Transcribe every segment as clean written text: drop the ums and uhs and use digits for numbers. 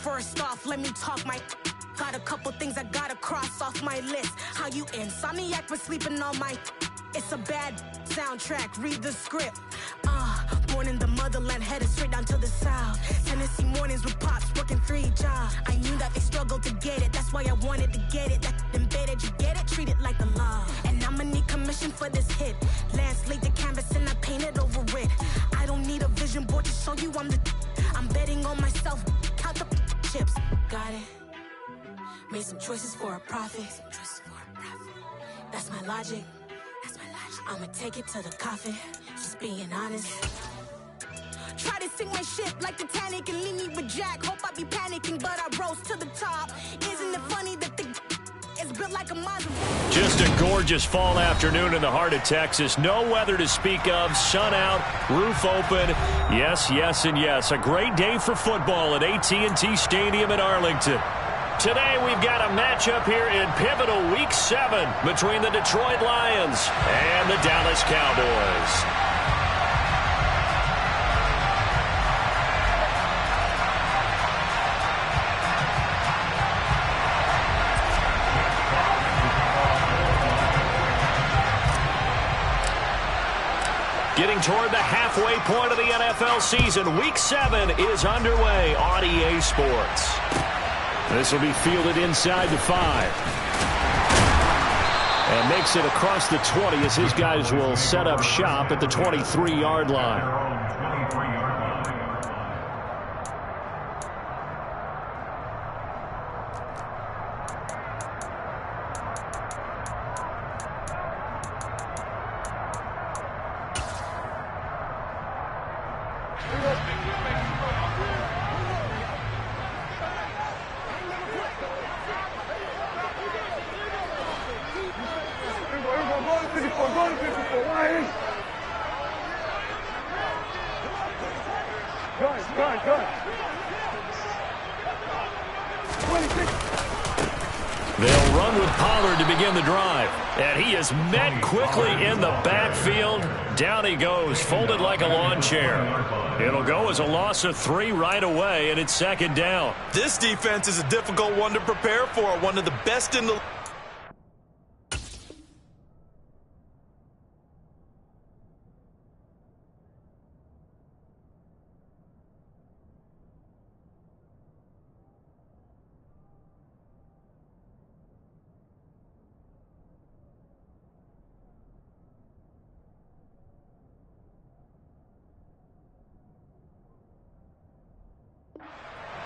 First off, let me talk my... Got a couple things I gotta cross off my list. How you insomniac for sleeping on my... It's a bad soundtrack, read the script. Born in the motherland, headed straight down to the south. Tennessee mornings with pops, working 3 jobs. I knew that they struggled to get it, that's why I wanted to get it. That embedded, you get it, treat it like the law. And I'ma need commission for this hit. Lance laid the canvas and I painted over it. I don't need a vision board to show you I'm betting on myself, count the chips. Got it. Made some choices for a profit. That's my logic. I'ma take it to the coffin, just being honest. Try to sink my ship like Titanic and leave me with Jack. Hope I be panicking, but I rose to the top. Isn't it funny that the is built like a model? Just a gorgeous fall afternoon in the heart of Texas. No weather to speak of. Sun out, roof open. Yes, yes, and yes. A great day for football at AT&T Stadium in Arlington. Today we've got a matchup here in pivotal Week 7 between the Detroit Lions and the Dallas Cowboys. Getting toward the halfway point of the NFL season, Week 7 is underway on EA Sports. This will be fielded inside the 5. And makes it across the 20 as his guys will set up shop at the 23-yard line. They'll run with Pollard to begin the drive. And he is met quickly in the backfield. Down he goes, folded like a lawn chair. It'll go as a loss of 3 right away, and it's second down. This defense is a difficult one to prepare for. One of the best in the...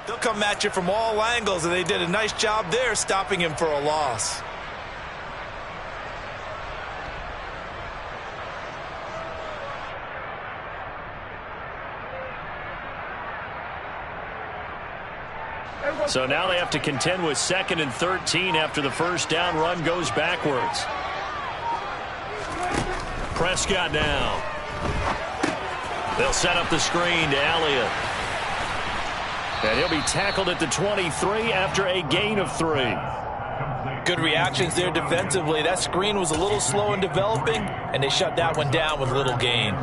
They'll come at you from all angles, and they did a nice job there stopping him for a loss. So now they have to contend with 2nd and 13 after the first down run goes backwards. Prescott now. They'll set up the screen to Elliott. And he'll be tackled at the 23 after a gain of 3. Good reactions there defensively. That screen was a little slow in developing, and they shut that one down with little gain.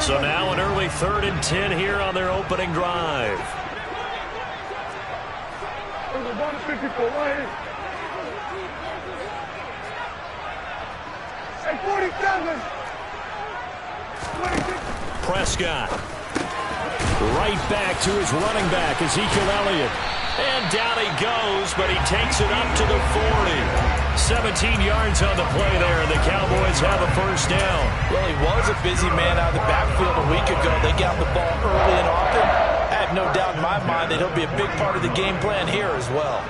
So now an early 3rd and 10 here on their opening drive. Prescott. Right back to his running back, Ezekiel Elliott. And down he goes, but he takes it up to the 40. 17 yards on the play there, and the Cowboys have a first down. Well, he was a busy man out of the backfield a week ago. They got the ball early and often. I have no doubt in my mind that he'll be a big part of the game plan here as well.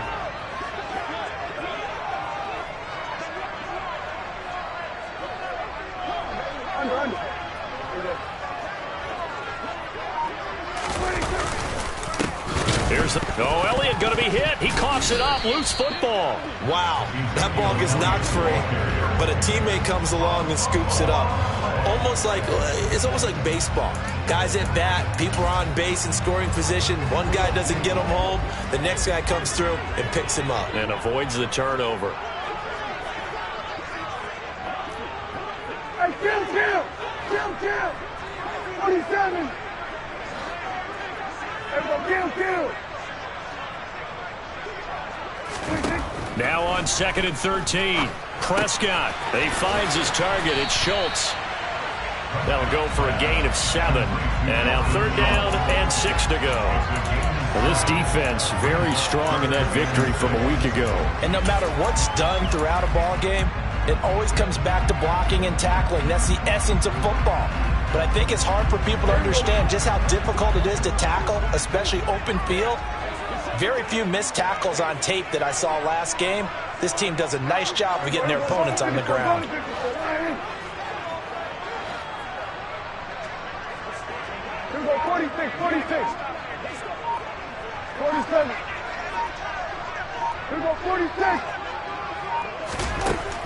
Oh, Elliott going to be hit. He coughs it up. Loose football. Wow, that ball gets knocked free, but a teammate comes along and scoops it up. It's almost like baseball. Guys at bat, people are on base in scoring position. One guy doesn't get him home. The next guy comes through and picks him up. And avoids the turnover. Hey, kill! 47! Everyone, kill! Now on 2nd and 13. Prescott. He finds his target. It's Schultz. That'll go for a gain of 7. And now 3rd down and 6 to go. Well, this defense very strong in that victory from a week ago. And no matter what's done throughout a ball game, it always comes back to blocking and tackling. That's the essence of football. But I think it's hard for people to understand just how difficult it is to tackle, especially open field. Very few missed tackles on tape that I saw last game. This team does a nice job of getting their opponents on the ground. Here we go, 46, 46. 47. Here we go, 46.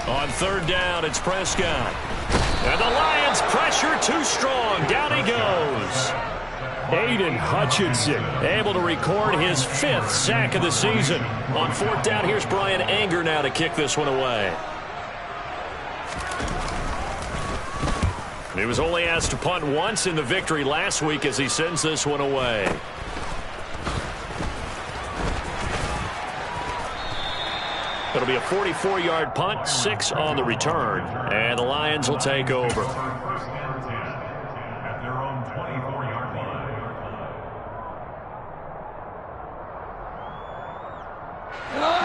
On 3rd down, it's Prescott. And the Lions pressure too strong. Down he goes. Aiden Hutchinson able to record his 5th sack of the season. On 4th down, here's Brian Anger now to kick this one away. He was only asked to punt once in the victory last week as he sends this one away. It'll be a 44-yard punt, 6 on the return, and the Lions will take over.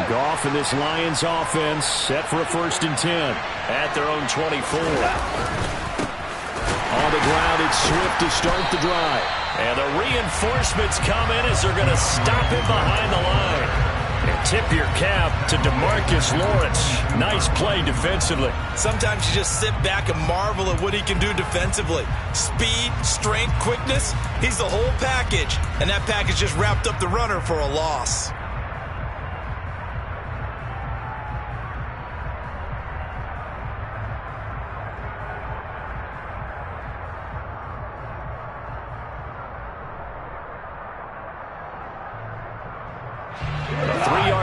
Goff and this Lions offense set for a 1st and 10 at their own 24. On the ground, it's Swift to start the drive. And the reinforcements come in as they're going to stop him behind the line. And tip your cap to DeMarcus Lawrence. Nice play defensively. Sometimes you just sit back and marvel at what he can do defensively. Speed, strength, quickness. He's the whole package. And that package just wrapped up the runner for a loss.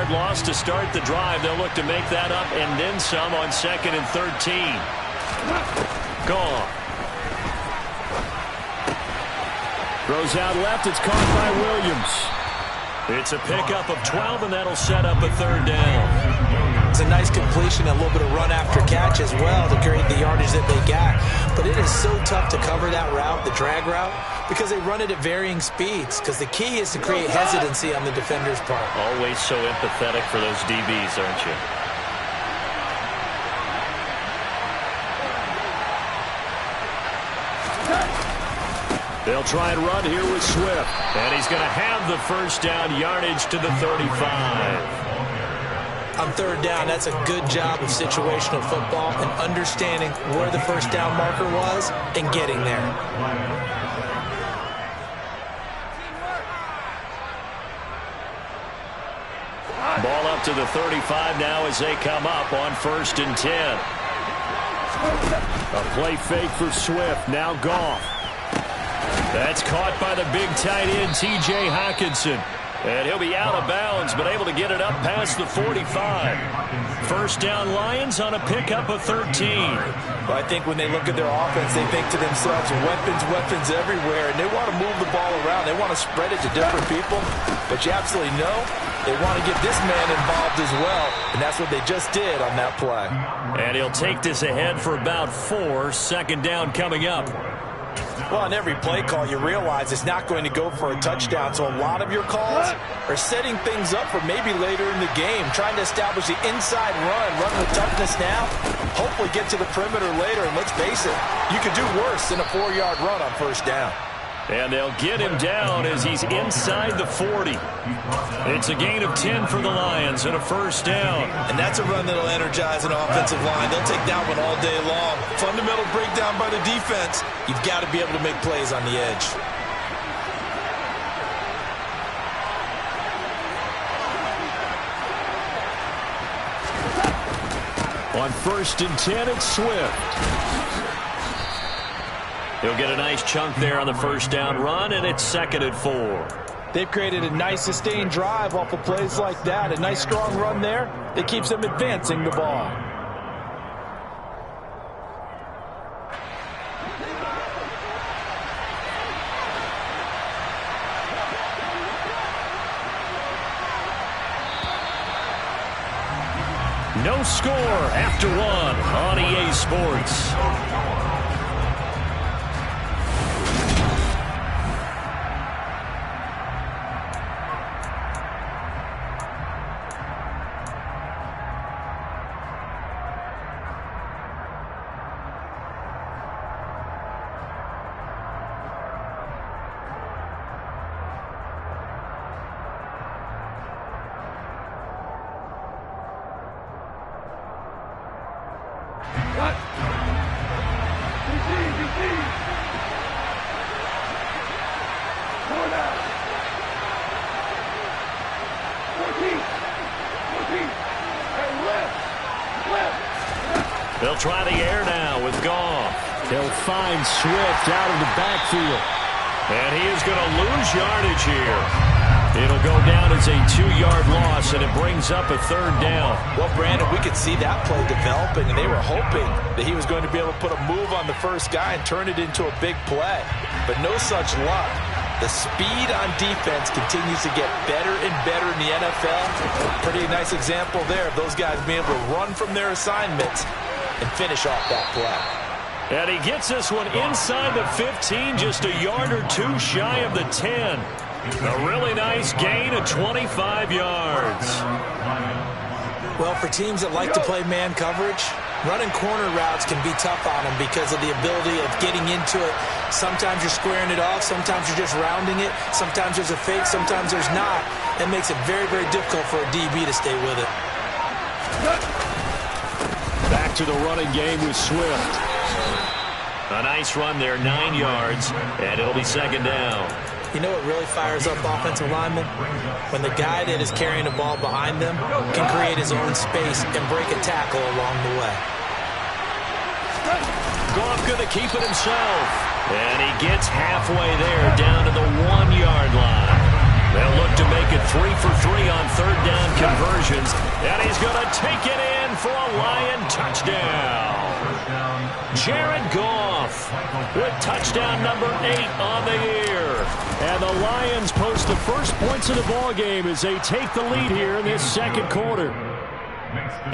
Loss to start the drive. They'll look to make that up and then some on 2nd and 13. Gone. Throws out left. It's caught by Williams. It's a pickup of 12, and that'll set up a 3rd down. It's a nice completion, a little bit of run after catch as well to create the yardage that they got. But it is so tough to cover that route, the drag route, because they run it at varying speeds. Because the key is to create hesitancy on the defender's part. Always so empathetic for those DBs, aren't you? They'll try and run here with Swift. And he's going to have the 1st down yardage to the 35. On 3rd down, that's a good job of situational football and understanding where the 1st down marker was and getting there. Ball up to the 35 now as they come up on 1st and 10. A play fake for Swift. Now Goff. That's caught by the big tight end, T.J. Hockenson. And he'll be out of bounds, but able to get it up past the 45. 1st down Lions on a pickup of 13. Well, I think when they look at their offense, they think to themselves, weapons everywhere, and they want to move the ball around. They want to spread it to different people, but you absolutely know they want to get this man involved as well, and that's what they just did on that play. And he'll take this ahead for about 4. 2nd down coming up. Well, on every play call, you realize it's not going to go for a touchdown, so a lot of your calls are setting things up for maybe later in the game, trying to establish the inside run with toughness now, hopefully get to the perimeter later, and let's face it, you could do worse than a 4-yard run on 1st down. And they'll get him down as he's inside the 40. It's a gain of 10 for the Lions and a 1st down. And that's a run that'll energize an offensive line. They'll take that one all day long. Fundamental breakdown by the defense. You've got to be able to make plays on the edge. On 1st and 10, it's Swift. He'll get a nice chunk there on the 1st down run, and it's 2nd and 4. They've created a nice sustained drive off of plays like that. A nice strong run there that keeps them advancing the ball. No score after one on EA Sports. They'll try the air now with Goff. They'll find Swift out of the backfield. And he is going to lose yardage here. It'll go down as a 2-yard loss, and it brings up a third down. Well, Brandon, we could see that play developing, and they were hoping that he was going to be able to put a move on the first guy and turn it into a big play. But no such luck. The speed on defense continues to get better and better in the NFL. Pretty nice example there of those guys being able to run from their assignments and finish off that play. And he gets this one inside the 15, just a yard or two shy of the 10. A really nice gain of 25 yards. Well, for teams that like to play man coverage, running corner routes can be tough on them because of the ability of getting into it. Sometimes you're squaring it off. Sometimes you're just rounding it. Sometimes there's a fake. Sometimes there's not. It makes it very, very difficult for a DB to stay with it. Back to the running game with Swift. A nice run there, 9 yards, and it'll be second down. You know what really fires up offensive linemen? When the guy that is carrying the ball behind them can create his own space and break a tackle along the way. Goff going to keep it himself. And he gets halfway there, down to the 1-yard line. They'll look to make it 3 for 3 on third down conversions. And he's going to take it in for a Lion touchdown. Jared Goff with touchdown number 8 on the year. And the Lions post the first points of the ballgame as they take the lead here in this second quarter.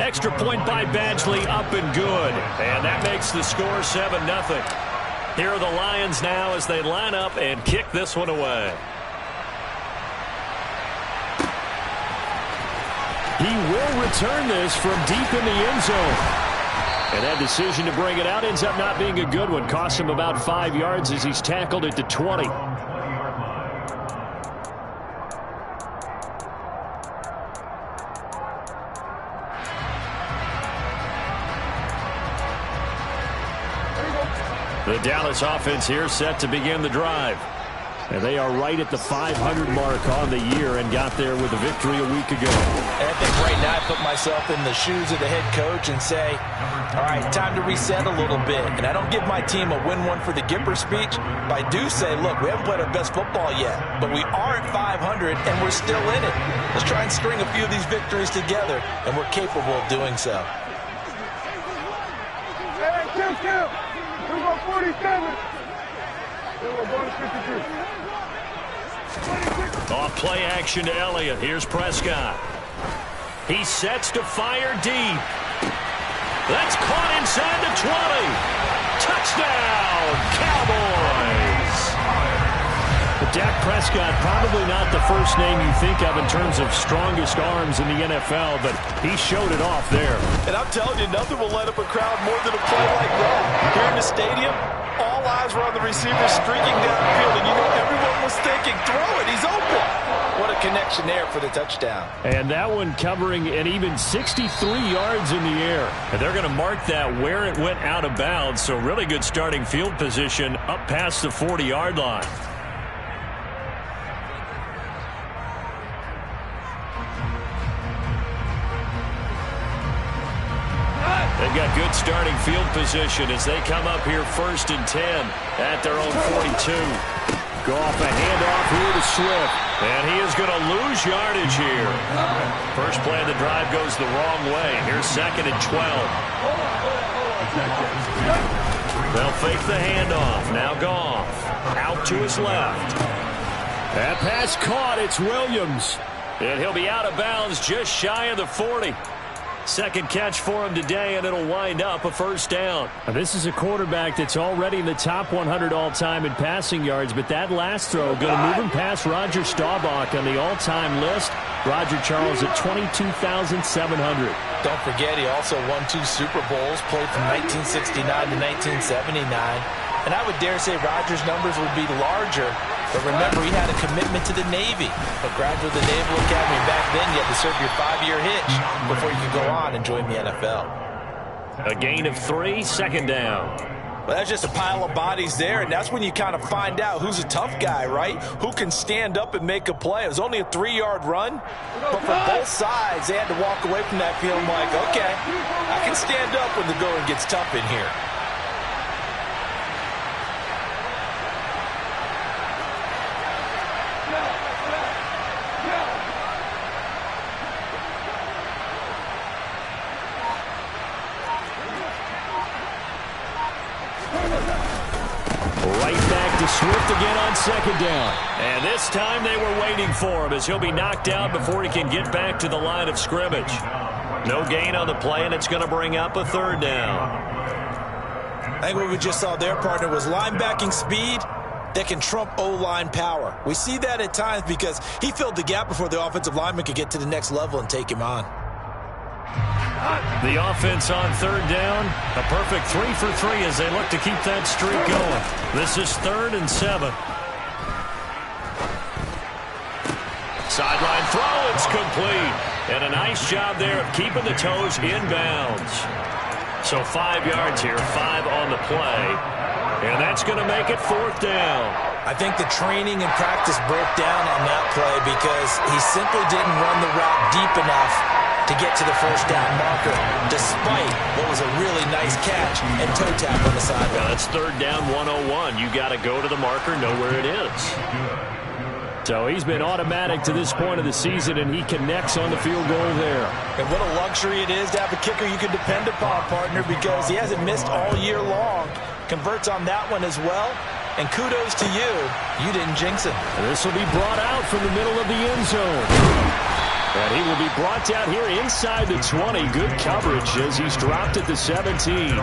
Extra point by Badgley, up and good. And that makes the score 7-0. Here are the Lions now as they line up and kick this one away. He will return this from deep in the end zone. And that decision to bring it out ends up not being a good one. Costs him about 5 yards as he's tackled it to 20. The Dallas offense here set to begin the drive. And they are right at the 500 mark on the year and got there with a victory a week ago. And I think right now I put myself in the shoes of the head coach and say, all right, time to reset a little bit. And I don't give my team a win one for the Gipper speech, but I do say, look, we haven't played our best football yet, but we are at 500 and we're still in it. Let's try and string a few of these victories together, and we're capable of doing so. Hey, kill. We go 47. We go bonus 52. Off play action to Elliott. Here's Prescott. He sets to fire deep. That's caught inside the 20. Touchdown, Cowboys. Dak Prescott, probably not the first name you think of in terms of strongest arms in the NFL, but he showed it off there. And I'm telling you, nothing will let up a crowd more than a play like that. Here in the stadium, all eyes were on the receiver streaking downfield, and you know everyone was thinking, throw it, he's open. What a connection there for the touchdown. And that one covering an even 63 yards in the air. And they're going to mark that where it went out of bounds, so really good starting field position up past the 40-yard line. They've got good starting field position as they come up here 1st and 10 at their own 42. Goff a handoff here to Swift. And he is going to lose yardage here. First play of the drive goes the wrong way. Here's 2nd and 12. They'll fake the handoff. Now Goff out to his left. That pass caught. It's Williams. And he'll be out of bounds just shy of the 40. Second catch for him today, and it'll wind up a first down. Now, this is a quarterback that's already in the top 100 all-time in passing yards, but that last throw going to move him past Roger Staubach on the all-time list. Roger Charles at 22,700. Don't forget, he also won 2 Super Bowls, played from 1969 to 1979. And I would dare say Roger's numbers would be larger. But remember, he had a commitment to the Navy. A graduate of the Naval Academy. Back then, you had to serve your 5-year hitch before you could go on and join the NFL. A gain of 3, second down. Well, that's just a pile of bodies there, and that's when you kind of find out who's a tough guy, right? Who can stand up and make a play. It was only a 3-yard run, but for both sides, they had to walk away from that feeling like, okay, I can stand up when the going gets tough in here. Right back to Swift again on second down. And this time they were waiting for him as he'll be knocked out before he can get back to the line of scrimmage. No gain on the play, and it's going to bring up a third down. I think what we just saw there, partner, was linebacking speed that can trump O-line power. We see that at times because he filled the gap before the offensive lineman could get to the next level and take him on. The offense on third down, a perfect 3 for 3 as they look to keep that streak going. This is 3rd and 7. Sideline throw, it's complete. And a nice job there of keeping the toes inbounds. So 5 yards here, 5 on the play. And that's going to make it 4th down. I think the training and practice broke down on that play because he simply didn't run the route deep enough to get to the first down marker, despite what was a really nice catch and toe tap on the sideline. Now that's 3rd down 101. You got to go to the marker, know where it is. So he's been automatic to this point of the season, and he connects on the field goal there. And what a luxury it is to have a kicker you can depend upon, partner, because he hasn't missed all year long. Converts on that one as well. And kudos to you. You didn't jinx him. And this will be brought out from the middle of the end zone. And he will be brought down here inside the 20. Good coverage as he's dropped at the 17.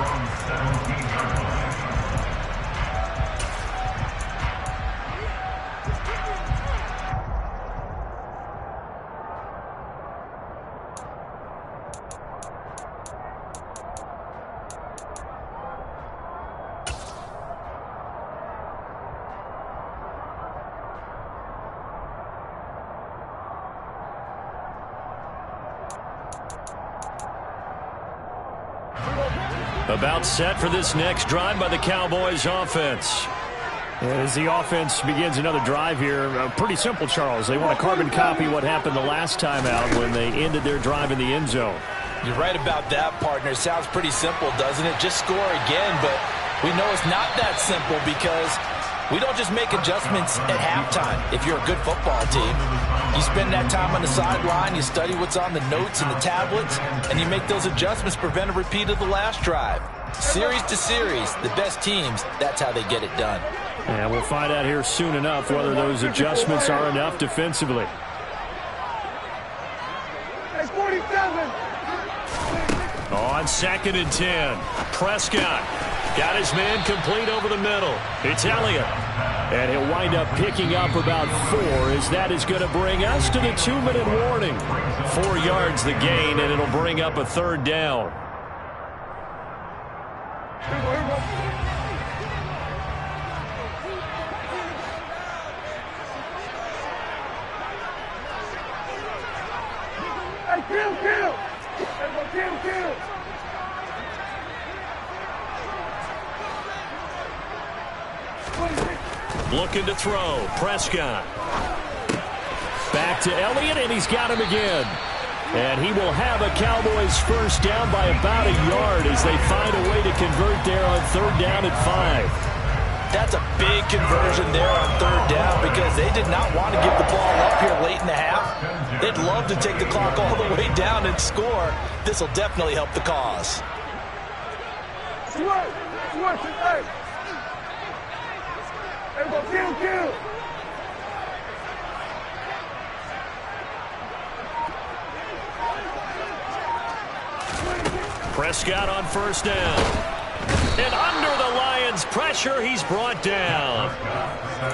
About set for this next drive by the Cowboys offense. As the offense begins another drive here, pretty simple, Charles. They want to carbon copy what happened the last time out when they ended their drive in the end zone. You're right about that, partner. Sounds pretty simple, doesn't it? Just score again, but we know it's not that simple because we don't just make adjustments at halftime if you're a good football team. You spend that time on the sideline, you study what's on the notes and the tablets, and you make those adjustments to prevent a repeat of the last drive. Series to series, the best teams, that's how they get it done. And we'll find out here soon enough whether those adjustments are enough defensively. Hey, 47. On 2nd and 10, Prescott got his man complete over the middle. It's Elliott. And he'll wind up picking up about 4 as that is going to bring us to the 2-minute warning. 4 yards the gain, and it'll bring up a 3rd down. Hey, kill. Hey, kill. Looking to throw. Prescott. Back to Elliott, and he's got him again. And he will have a Cowboys first down by about a yard as they find a way to convert there on 3rd down and 5. That's a big conversion there on 3rd down because they did not want to give the ball up here late in the half. They'd love to take the clock all the way down and score. This will definitely help the cause. Hey. Hey, go kill. Prescott on first down. And under the Lions' pressure, he's brought down.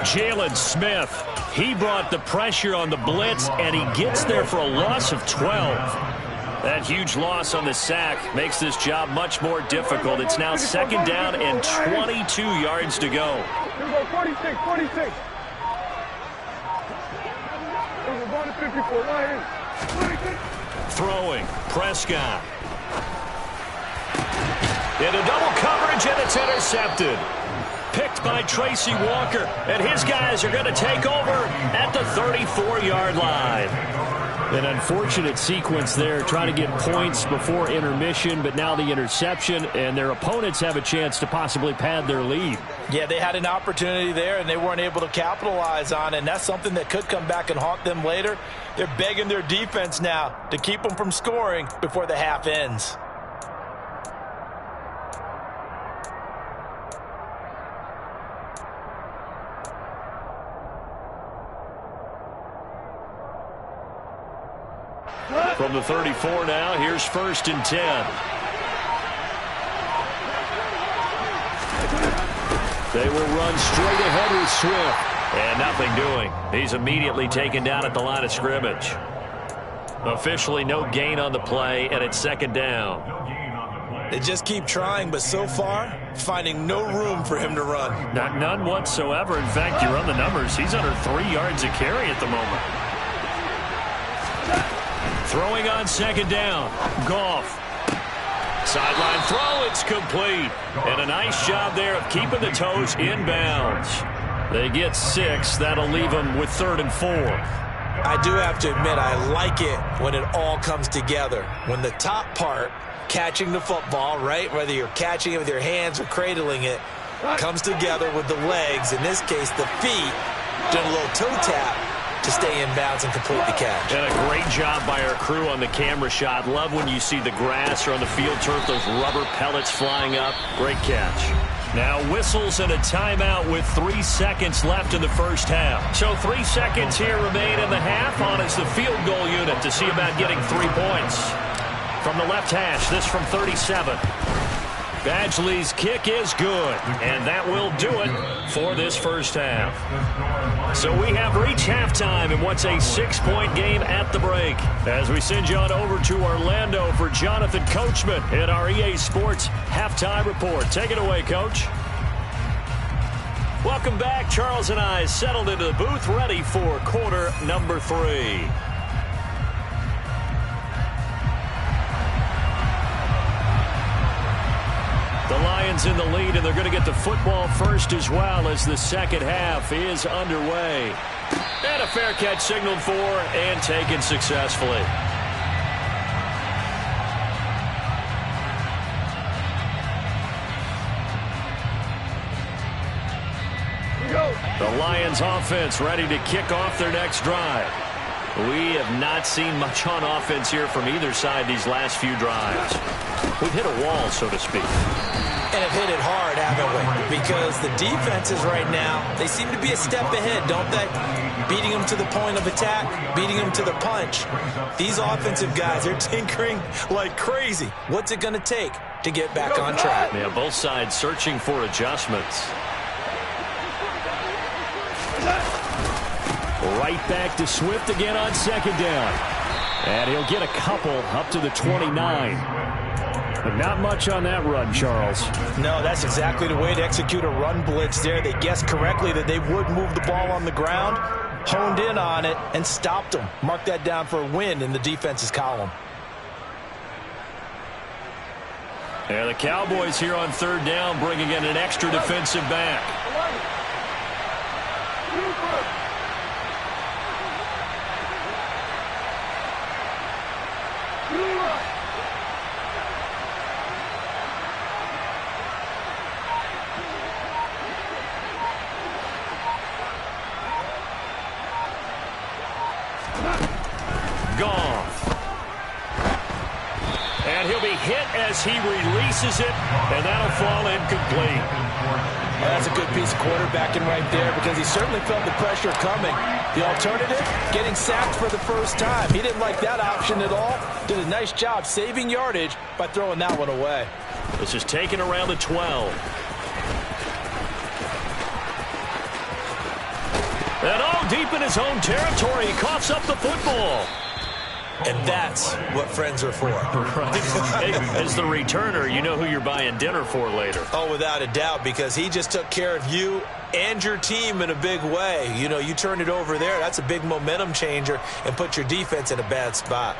Jalen Smith, he brought the pressure on the blitz, and he gets there for a loss of 12. That huge loss on the sack makes this job much more difficult. It's now second down and 22 yards to go. 46. Throwing, Prescott. Into double coverage, and it's intercepted. Picked by Tracy Walker, and his guys are going to take over at the 34-yard line. An unfortunate sequence there, trying to get points before intermission, but now the interception, and their opponents have a chance to possibly pad their lead. Yeah, they had an opportunity there, and they weren't able to capitalize on it, and that's something that could come back and haunt them later. They're begging their defense now to keep them from scoring before the half ends. From the 34 now, here's first and 10. They will run straight ahead with Swift. And nothing doing. He's immediately taken down at the line of scrimmage. Officially no gain on the play, and it's second down. They just keep trying, but so far, finding no room for him to run. None whatsoever. In fact, you run the numbers. He's under 3 yards a carry at the moment. Throwing on second down. Goff. Sideline throw. It's complete. And a nice job there of keeping the toes inbounds. They get 6. That'll leave them with 3rd and 4. I do have to admit, I like it when it all comes together. When the top part, catching the football, right, whether you're catching it with your hands or cradling it, comes together with the legs, in this case the feet, doing a little toe tap to stay in bounds and complete the catch. And a great job by our crew on the camera shot. Love when you see the grass or on the field turf, those rubber pellets flying up. Great catch. Now whistles and a timeout with 3 seconds left in the first half. So 3 seconds here remain in the half on as the field goal unit to see about getting 3 points. From the left hash, this from 37. Badgley's kick is good, and that will do it for this first half. So we have reached halftime in what's a 6-point game at the break. As we send you on over to Orlando for Jonathan Coachman in our EA Sports Halftime Report. Take it away, Coach. Welcome back. Charles and I settled into the booth, ready for quarter number 3. The Lions in the lead, and they're going to get the football first as well as the second half is underway. And a fair catch signaled for and taken successfully. The Lions offense ready to kick off their next drive. We have not seen much on offense here from either side these last few drives. We've hit a wall, so to speak. And have hit it hard, haven't we? Because the defenses right now, they seem to be a step ahead, don't they? Beating them to the point of attack, beating them to the punch. These offensive guys are tinkering like crazy. What's it going to take to get back on track? Yeah, both sides searching for adjustments. Right back to Swift again on second down. And he'll get a couple up to the 29. But not much on that run, Charles. No, that's exactly the way to execute a run blitz there. They guessed correctly that they would move the ball on the ground, honed in on it, and stopped them. Mark that down for a win in the defense's column. And the Cowboys here on third down bringing in an extra defensive back. And he'll be hit as he releases it, and that'll fall incomplete. Well, that's a good piece of quarterbacking right there because he certainly felt the pressure coming. The alternative, getting sacked for the first time. He didn't like that option at all. Did a nice job saving yardage by throwing that one away. This is taken around the 12. And deep in his own territory, he coughs up the football. And that's what friends are for. Right. As the returner, you know who you're buying dinner for later. Oh, without a doubt, because he just took care of you and your team in a big way. You know, you turn it over there, that's a big momentum changer and put your defense in a bad spot.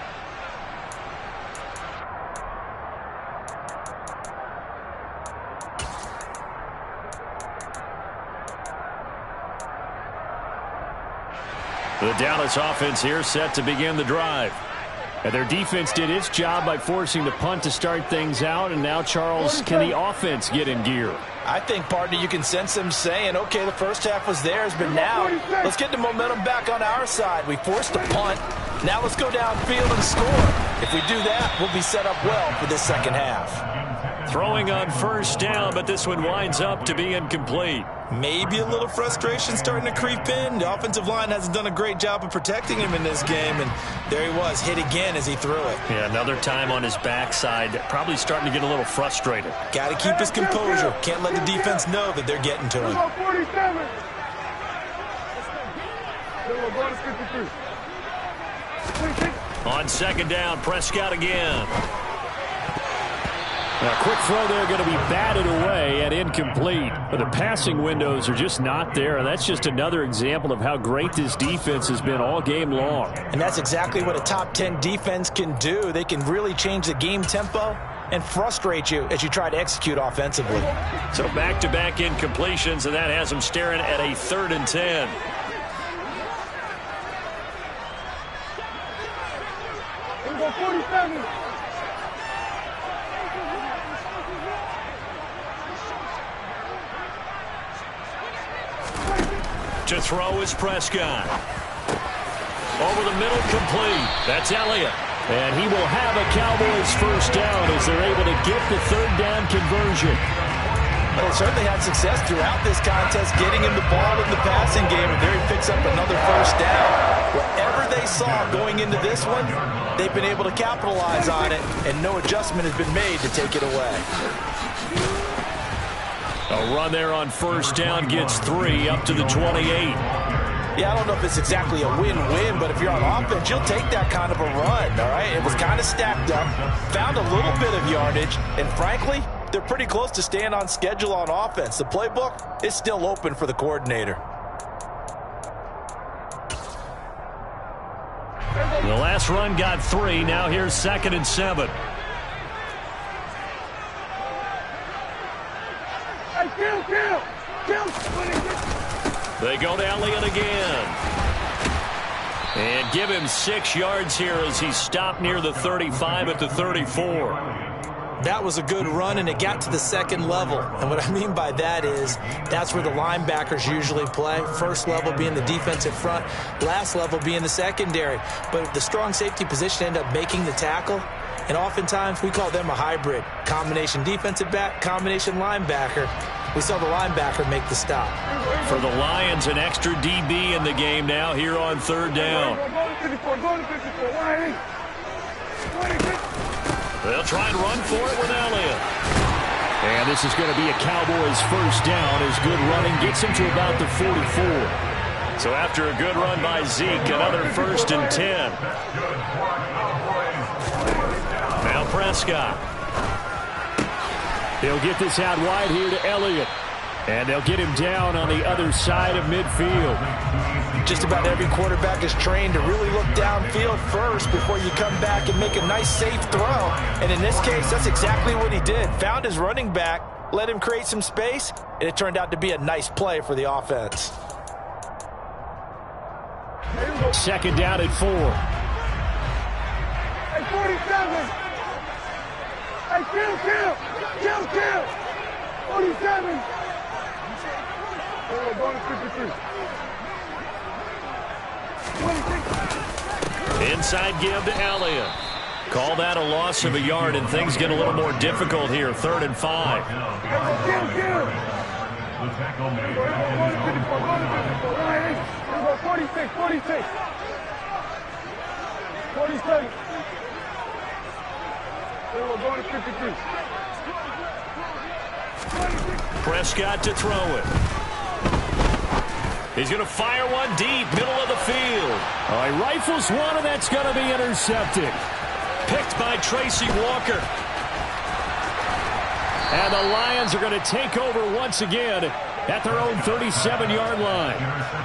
The Dallas offense here set to begin the drive. And their defense did its job by forcing the punt to start things out. And now, Charles, can the offense get in gear? I think, partner, you can sense them saying, okay, the first half was theirs, but now let's get the momentum back on our side. We forced the punt. Now let's go downfield and score. If we do that, we'll be set up well for this second half. Throwing on first down, but this one winds up to be incomplete. Maybe a little frustration starting to creep in. The offensive line hasn't done a great job of protecting him in this game, and there he was, hit again as he threw it. Yeah, another time on his backside, probably starting to get a little frustrated. Got to keep his composure. Can't let the defense know that they're getting to him. 47. On second down, Prescott again. A quick throw there going to be batted away and incomplete. But the passing windows are just not there. That's just another example of how great this defense has been all game long. And that's exactly what a top 10 defense can do. They can really change the game tempo and frustrate you as you try to execute offensively. So back-to-back incompletions, and that has them staring at a 3rd and 10. Here we go, 47. To throw is Prescott. Over the middle, complete. That's Elliott. And he will have a Cowboys first down as they're able to get the 3rd down conversion. Well, they certainly had success throughout this contest, getting him the ball in the passing game, and there he picks up another first down. Whatever they saw going into this one, they've been able to capitalize on it, and no adjustment has been made to take it away. A run there on first down gets 3 up to the 28. Yeah, I don't know if it's exactly a win-win, but if you're on offense, you'll take that kind of a run, all right? It was kind of stacked up, found a little bit of yardage, and frankly, they're pretty close to staying on schedule on offense. The playbook is still open for the coordinator. The last run got 3. Now here's 2nd and 7. They go to Elliott again. And give him 6 yards here as he stopped near the 35 at the 34. That was a good run, and it got to the 2nd level. And what I mean by that is that's where the linebackers usually play. First level being the defensive front, last level being the secondary. But the strong safety position ended up making the tackle. And oftentimes we call them a hybrid. Combination defensive back, combination linebacker. We saw the linebacker make the stop. For the Lions, an extra DB in the game now here on 3rd down. They'll try and run for it with Elliott. And this is going to be a Cowboys first down as good running gets him to about the 44. So after a good run by Zeke, another 1st and 10. Now Prescott. They'll get this out wide here to Elliott. And they'll get him down on the other side of midfield. Just about every quarterback is trained to really look downfield first before you come back and make a nice, safe throw. And in this case, that's exactly what he did. Found his running back, let him create some space, and it turned out to be a nice play for the offense. 2nd down at 4. Hey, 47. Kill. 47. Going to 53. Inside give to Elliott. Call that a loss of a yard, and things get a little more difficult here. 3rd and 5. go 46, 46. 47. Then we're going to 53. Prescott to throw it. He's going to fire one deep, middle of the field. All right, rifles one, and that's going to be intercepted. Picked by Tracy Walker. And the Lions are going to take over once again at their own 37-yard line.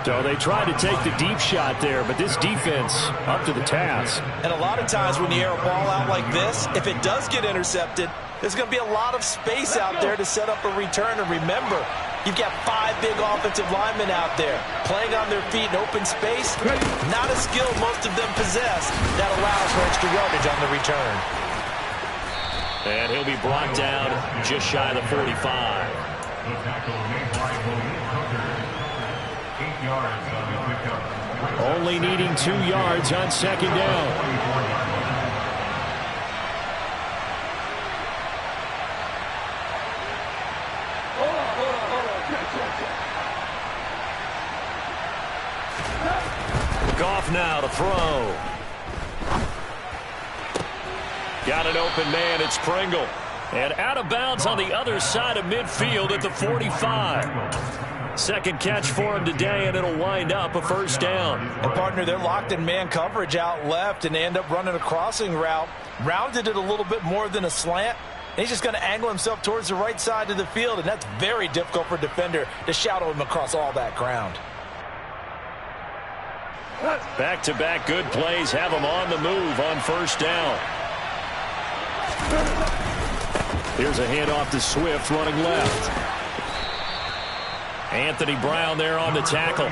So they tried to take the deep shot there, but this defense up to the task. And a lot of times when you air a ball out like this, if it does get intercepted, there's going to be a lot of space out there to set up a return. And remember, you've got 5 big offensive linemen out there playing on their feet in open space. Not a skill most of them possess that allows for extra yardage on the return. And he'll be brought down just shy of the 45. Only needing 2 yards on second down. Goff now to throw. Got an open man. It's Pringle. And out of bounds on the other side of midfield at the 45. Second catch for him today, and it'll wind up a first down. And, partner, they're locked in man coverage out left, and they end up running a crossing route. Rounded it a little bit more than a slant. And he's just going to angle himself towards the right side of the field, and that's very difficult for a defender to shadow him across all that ground. Back-to-back good plays have him on the move on first down. Here's a handoff to Swift running left. Anthony Brown there on the tackle.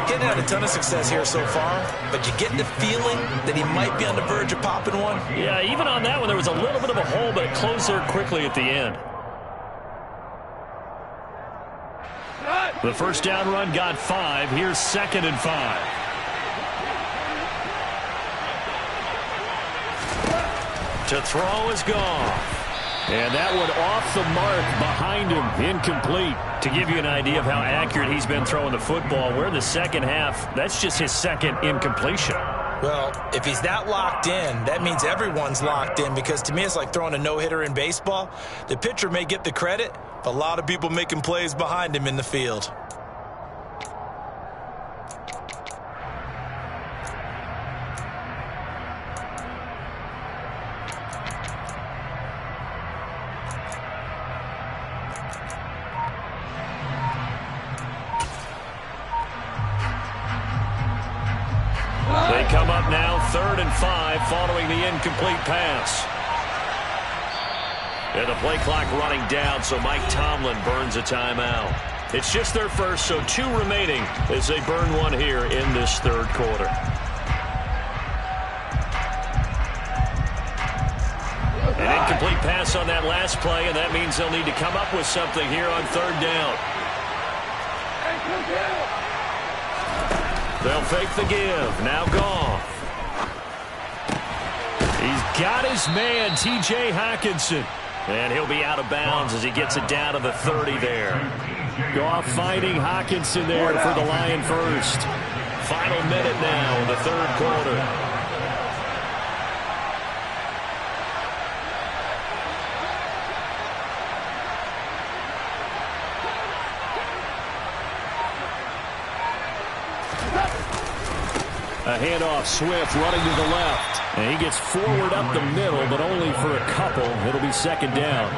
Getting had a ton of success here so far, but you get the feeling that he might be on the verge of popping one. Yeah, even on that one, there was a little bit of a hole, but it closed there quickly at the end. The first down run got 5. Here's 2nd and 5. To throw is gone. And that one off the mark behind him, incomplete. To give you an idea of how accurate he's been throwing the football, we're in the second half. That's just his second incompletion. Well, if he's that locked in, that means everyone's locked in, because to me it's like throwing a no-hitter in baseball. The pitcher may get the credit, but a lot of people making plays behind him in the field. They come up now 3rd and 5 following the incomplete pass. And the play clock running down, so Mike Tomlin burns a timeout. It's just their first, so 2 remaining as they burn one here in this 3rd quarter. An incomplete pass on that last play, and that means they'll need to come up with something here on 3rd down. They'll fake the give. Now Goff. He's got his man, T.J. Hockenson. And he'll be out of bounds as he gets it down to the 30 there. Goff finding Hockenson there for the Lion first. Final minute now in the 3rd quarter. A handoff, Swift running to the left. And he gets forward up the middle, but only for a couple. It'll be 2nd down.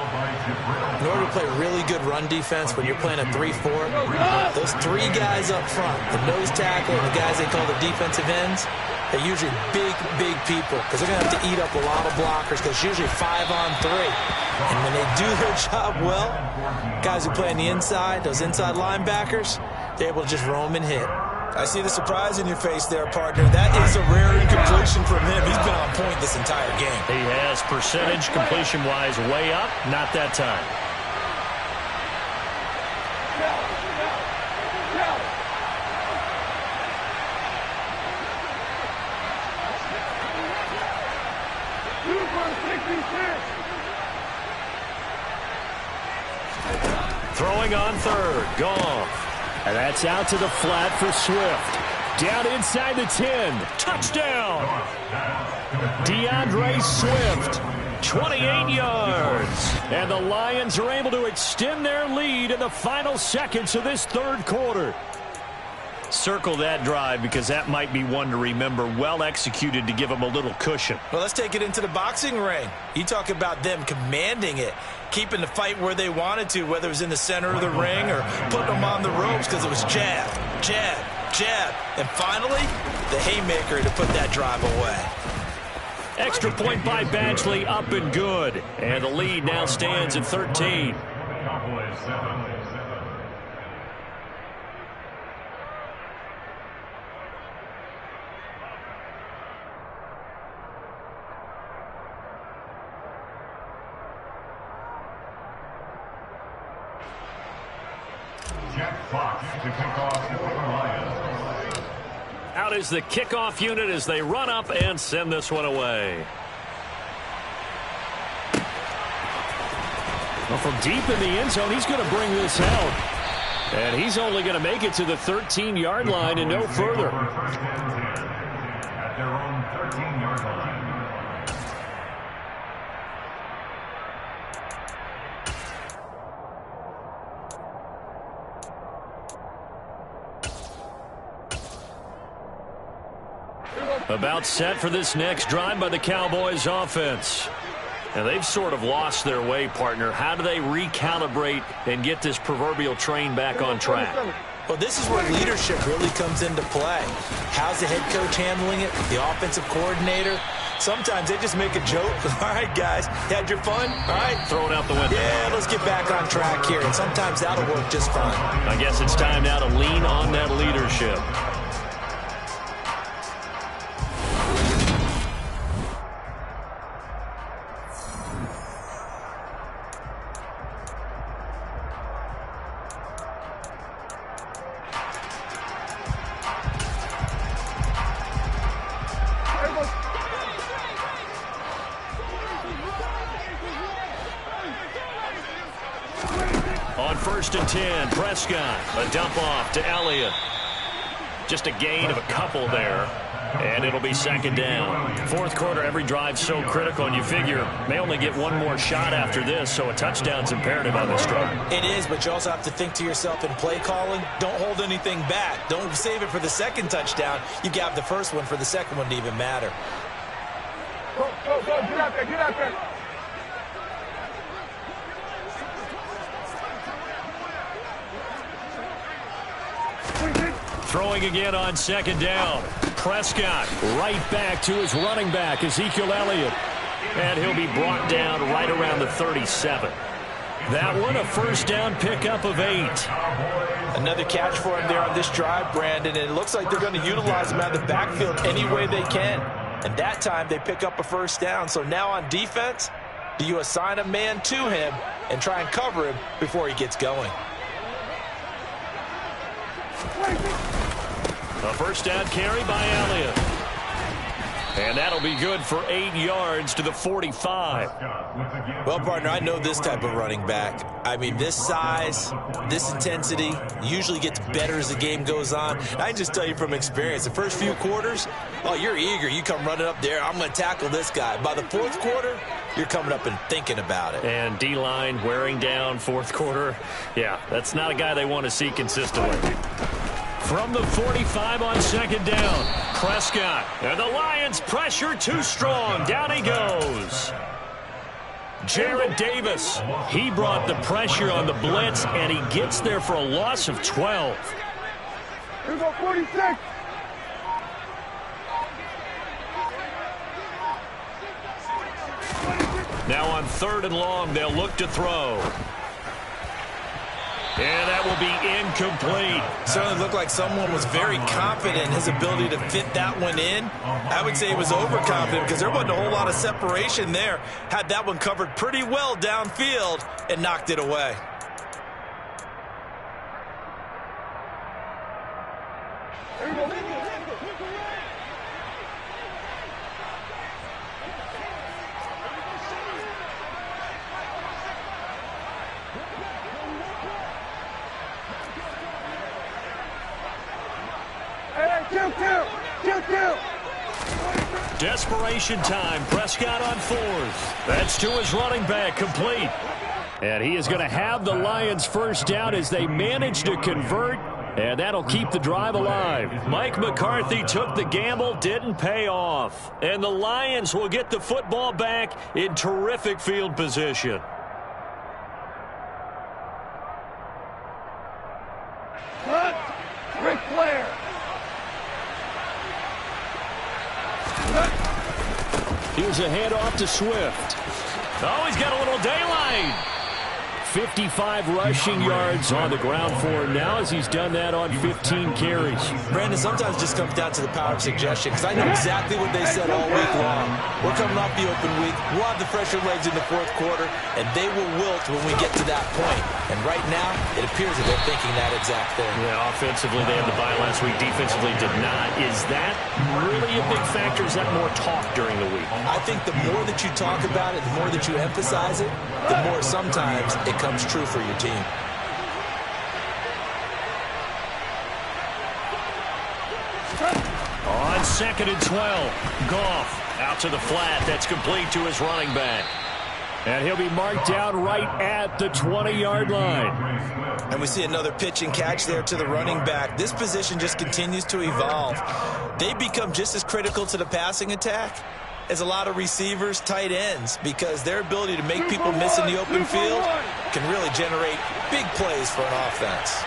In order to play really good run defense when you're playing a 3-4, those 3 guys up front, the nose tackle and the guys they call the defensive ends, they're usually big people, because they're going to have to eat up a lot of blockers, because it's usually 5-on-3. And when they do their job well, guys who play on the inside, those inside linebackers, they're able to just roam and hit. I see the surprise in your face there, partner. That is a rare incompletion from him. He's been on point this entire game. He has percentage completion-wise way up. Not that time. Throwing on third. Goff. And that's out to the flat for Swift. Down inside the 10. Touchdown. DeAndre Swift. 28 yards. And the Lions are able to extend their lead in the final seconds of this third quarter. Circle that drive because that might be one to remember. Well executed to give them a little cushion. Well, let's take it into the boxing ring. You talk about them commanding it, keeping the fight where they wanted to, whether it was in the center of the ring or putting them on the ropes because it was jab, jab, jab. And finally, the haymaker to put that drive away. Extra point by Badgley, up and good. And the lead now stands at 13. Out is the kickoff unit as they run up and send this one away. Well, from deep in the end zone, he's going to bring this out. And he's only going to make it to the 13-yard line and no further. At their own 13-yard line. About set for this next drive by the Cowboys offense. And they've sort of lost their way, partner. How do they recalibrate and get this proverbial train back on track? Well, this is where leadership really comes into play. How's the head coach handling it? The offensive coordinator? Sometimes they just make a joke. All right, guys, you had your fun? All right. Throw it out the window. Yeah, let's get back on track here. And sometimes that'll work just fine. I guess it's time now to lean on that leadership. On 1st and 10, Prescott, a dump off to Elliott. Just a gain of a couple there, and it'll be 2nd down. Fourth quarter, every drive so critical, and you figure may only get one more shot after this, so a touchdown's imperative on this drive. It is, but you also have to think to yourself in play calling, don't hold anything back. Don't save it for the second touchdown. You got the first one for the second one to even matter. Go, get out there, get out there. Throwing again on 2nd down. Prescott right back to his running back, Ezekiel Elliott. And he'll be brought down right around the 37. That one, a 1st down pickup of 8. Another catch for him there on this drive, Brandon. And it looks like they're going to utilize him out of the backfield any way they can. And that time they pick up a 1st down. So now on defense, do you assign a man to him and try and cover him before he gets going? A 1st down carry by Elliott. And that'll be good for 8 yards to the 45. Well, partner, I know this type of running back. I mean, this size, this intensity usually gets better as the game goes on. And I can just tell you from experience, the first few quarters, oh, you're eager. You come running up there, I'm going to tackle this guy. By the 4th quarter, you're coming up and thinking about it. And D-line wearing down 4th quarter. Yeah, that's not a guy they want to see consistently. From the 45 on 2nd down, Prescott. And the Lions pressure too strong. Down he goes. Jared Davis. He brought the pressure on the blitz, and he gets there for a loss of 12. Here we go, 46. Now on 3rd and long, they'll look to throw. And that will be incomplete. Certainly looked like someone was very confident in his ability to fit that one in. I would say he was overconfident because there wasn't a whole lot of separation there. Had that one covered pretty well downfield and knocked it away. Desperation time. Prescott on 4th. That's to his running back, complete. And he is going to have the Lions first down as they manage to convert, and that'll keep the drive alive. Mike McCarthy took the gamble, didn't pay off. And the Lions will get the football back in terrific field position. Ric Flair. Here's a handoff to Swift. Oh, he's got a little daylight. 55 rushing yards on the ground for him now as he's done that on 15 carries. Brandon, sometimes it just comes down to the power of suggestion, because I know exactly what they said all week long. We're coming off the open week. We'll have the fresher legs in the 4th quarter, and they will wilt when we get to that point. And right now, it appears that they're thinking that exact thing. Yeah, offensively, they had the bye last week. Defensively, did not. Is that really a big factor? Is that more talk during the week? I think the more that you talk about it, the more that you emphasize it, the more sometimes it comes true for your team. On 2nd and 12, Goff out to the flat. That's complete to his running back. And he'll be marked down right at the 20-yard line. And we see another pitch and catch there to the running back. This position just continues to evolve. They become just as critical to the passing attack as a lot of receivers, tight ends, because their ability to make people miss in the open field can really generate big plays for an offense.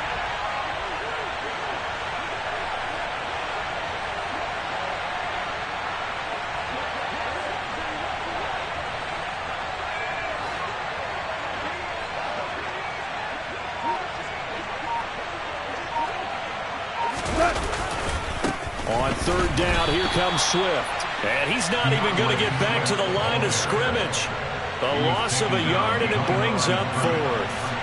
On 3rd down, here comes Swift. And he's not even going to get back to the line of scrimmage. A loss of a yard, and it brings up 4th.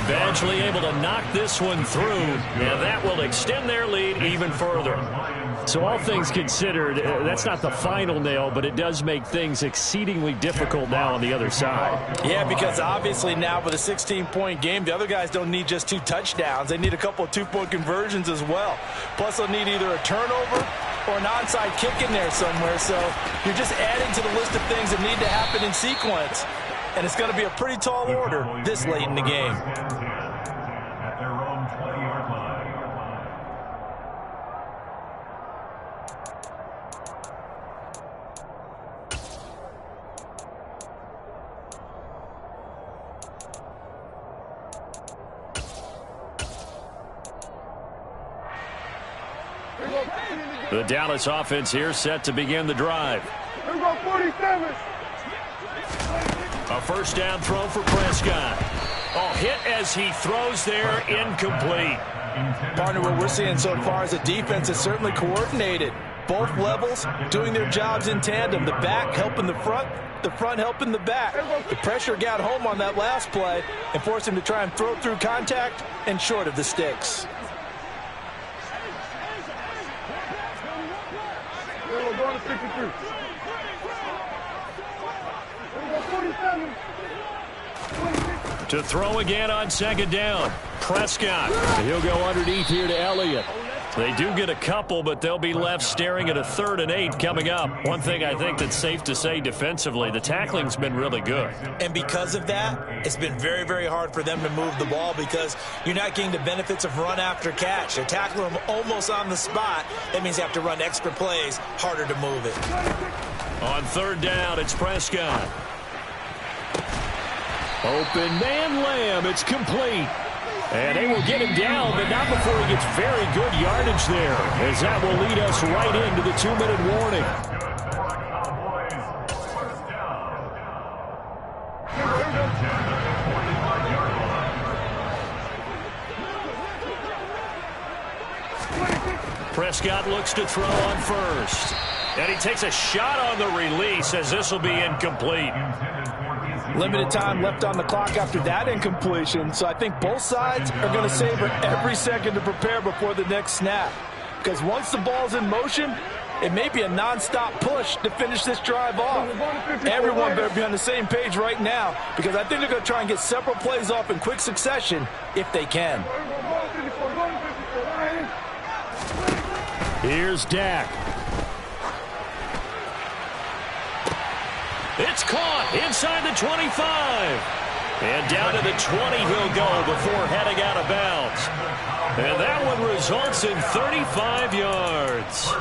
Badgley able to knock this one through, and that will extend their lead even further. So all things considered, that's not the final nail, but it does make things exceedingly difficult now on the other side. Yeah, because obviously now with a 16-point game, the other guys don't need just 2 touchdowns. They need a couple of 2-point conversions as well. Plus, they'll need either a turnover or an onside kick in there somewhere. So you're just adding to the list of things that need to happen in sequence. And it's going to be a pretty tall order this late in the game. The Dallas offense here set to begin the drive. Here we go, 47. A first down throw for Prescott. Oh, hit as he throws there, incomplete. Partner, what we're seeing so far is a defense that's certainly coordinated. Both levels doing their jobs in tandem. The back helping the front helping the back. The pressure got home on that last play and forced him to try and throw through contact and short of the sticks. We're going to 63. To throw again on 2nd down. Prescott. He'll go underneath here to Elliott. They do get a couple, but they'll be left staring at a 3rd and 8 coming up. One thing I think that's safe to say defensively, the tackling's been really good. And because of that, it's been very, very hard for them to move the ball because you're not getting the benefits of run after catch. They're tackling them almost on the spot. That means you have to run extra plays, harder to move it. On 3rd down, it's Prescott. Open man Lamb, it's complete. And they will get him down, but not before he gets very good yardage there, as that will lead us right into the 2-minute warning. Prescott looks to throw on 1st. And he takes a shot on the release as this will be incomplete. Limited time left on the clock after that incompletion, so I think both sides are going to savor every second to prepare before the next snap. Because once the ball's in motion, it may be a nonstop push to finish this drive off. Everyone better be on the same page right now, because I think they're going to try and get several plays off in quick succession if they can. Here's Dak. It's caught inside the 25. And down to the 20 he'll go before heading out of bounds. And that one results in 35 yards.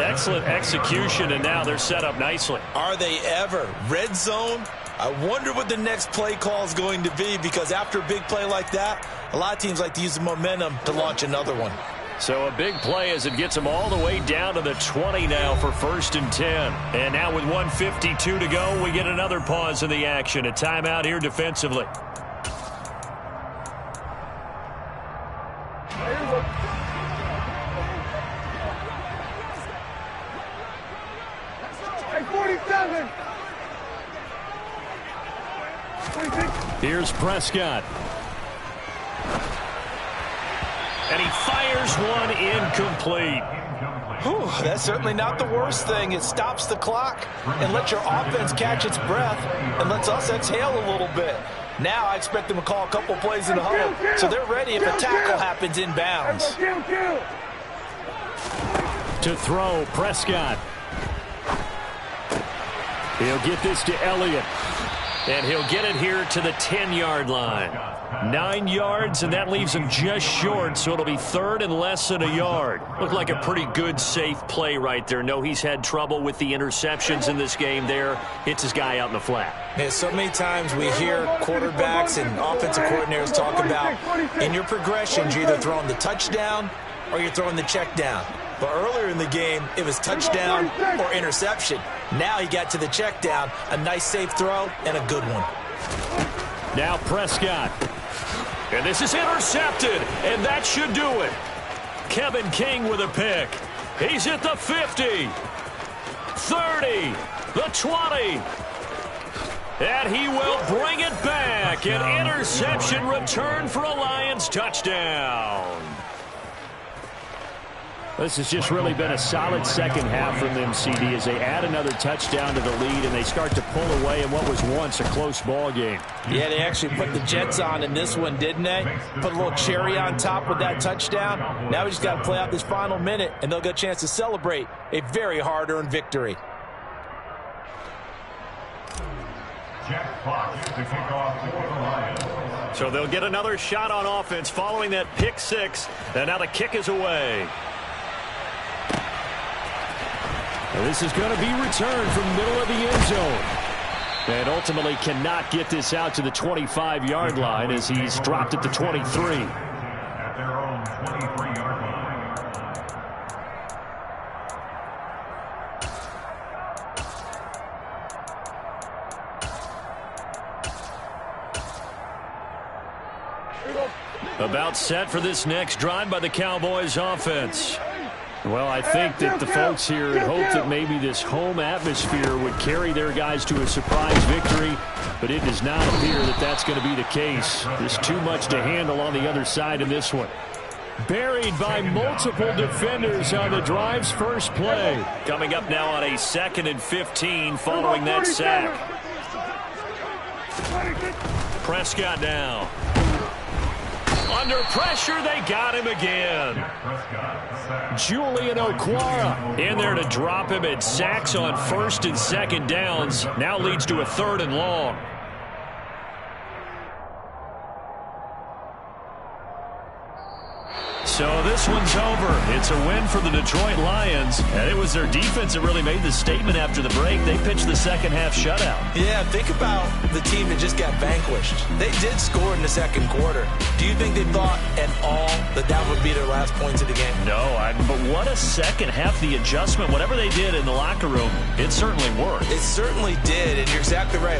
Excellent execution, and now they're set up nicely. Are they ever? Red zone? I wonder what the next play call is going to be, because after a big play like that, a lot of teams like to use the momentum to launch another one. So a big play as it gets them all the way down to the 20 now for 1st and 10. And now with 1:52 to go, we get another pause in the action. A timeout here defensively. Hey, 47. Here's Prescott. And he fires one incomplete. Whew, that's certainly not the worst thing. It stops the clock and lets your offense catch its breath and lets us exhale a little bit. Now I expect them to call a couple plays in the huddle, so they're ready if a tackle happens inbounds. To throw, Prescott. He'll get this to Elliott. And he'll get it here to the 10-yard line. 9 yards, and that leaves him just short, so it'll be 3rd and less than a yard. Looked like a pretty good, safe play right there. No, he's had trouble with the interceptions in this game there. Hits his guy out in the flat. Yeah, so many times we hear quarterbacks and offensive coordinators talk about in your progressions, you're either throwing the touchdown or you're throwing the check down. But earlier in the game, it was touchdown or interception. Now he got to the check down, a nice safe throw, and a good one. Now Prescott. And this is intercepted, and that should do it. Kevin King with a pick. He's at the 50, 30, the 20. And he will bring it back. An interception return for a Lions touchdown. This has just really been a solid second half from them, CD, as they add another touchdown to the lead and they start to pull away in what was once a close ball game. Yeah, they actually put the Jets on in this one, didn't they? Put a little cherry on top with that touchdown. Now we just got to play out this final minute, and they'll get a chance to celebrate a very hard-earned victory. So they'll get another shot on offense following that pick six, and now the kick is away. And this is going to be returned from middle of the end zone. And ultimately cannot get this out to the 25-yard line as he's dropped at the 23. At their own 23-yard line. About set for this next drive by the Cowboys offense. Well, I think that the folks here had hoped that maybe this home atmosphere would carry their guys to a surprise victory, but it does not appear that that's going to be the case. There's too much to handle on the other side in this one. Buried by multiple defenders on the drive's first play. Coming up now on a 2nd and 15 following that sack. Prescott now. Under pressure, they got him again. Julian Okwara in there to drop him at sacks on 1st and 2nd downs. Now leads to a 3rd and long. So this one's over. It's a win for the Detroit Lions, and it was their defense that really made the statement after the break. They pitched the second half shutout. Yeah, think about the team that just got vanquished. They did score in the second quarter. Do you think they thought at all that that would be their last points of the game? No, but what a second half. The adjustment, whatever they did in the locker room, it certainly worked. It certainly did, and you're exactly right.